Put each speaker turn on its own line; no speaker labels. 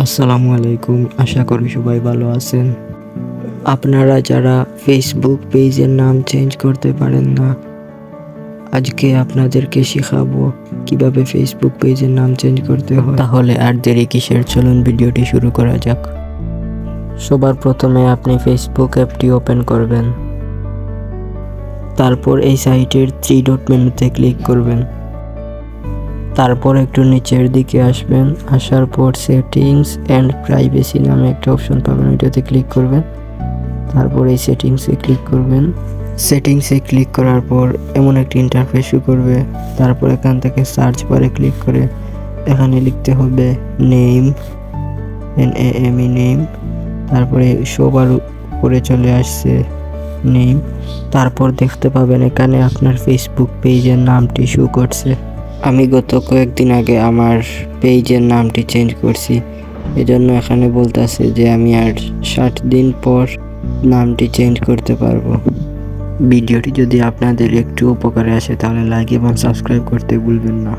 আসসালামু আলাইকুম, আশা করি সবাই ভালো আছেন। আপনারা যারা ফেসবুক পেজের নাম চেঞ্জ করতে পারেন না, আজকে আপনাদেরকে শেখাবো কিভাবে ফেসবুক পেজের নাম চেঞ্জ করতে হয়। তাহলে আর দেরি কিসের, চলুন ভিডিওটি শুরু করা যাক। সবার প্রথমে আপনি ফেসবুক অ্যাপটি ওপেন করবেন। তারপর এই সাইটের 3 ডট মেনুতে ক্লিক করবেন। তারপর একটু নিচের দিকে আসবেন, আসার পর সেটিংস অ্যান্ড প্রাইভেসি নামে একটা অপশন পাবেন, ওইটাতে ক্লিক করবেন। তারপর এই সেটিংসে ক্লিক করবেন। সেটিংসে ক্লিক করার পর এমন একটি ইন্টারফেস শুরু করবে। তারপর এখান থেকে সার্চ বারে ক্লিক করে এখানে লিখতে হবে নেম, NAME নেম। তারপরে সবার উপরে চলে আসছে নেম। তারপর দেখতে পাবেন এখানে আপনার ফেসবুক পেজের নামটি শো করছে। আমি গত কয়েকদিন আগে আমার পেজের নামটি চেঞ্জ করছি, এজন্য এখানে বলতেছে যে আমি আর 60 দিন পর নামটি চেঞ্জ করতে পারবো। ভিডিওটি যদি আপনাদের একটু উপকারে আসে তাহলে লাইক এবং সাবস্ক্রাইব করতে ভুলবেন না।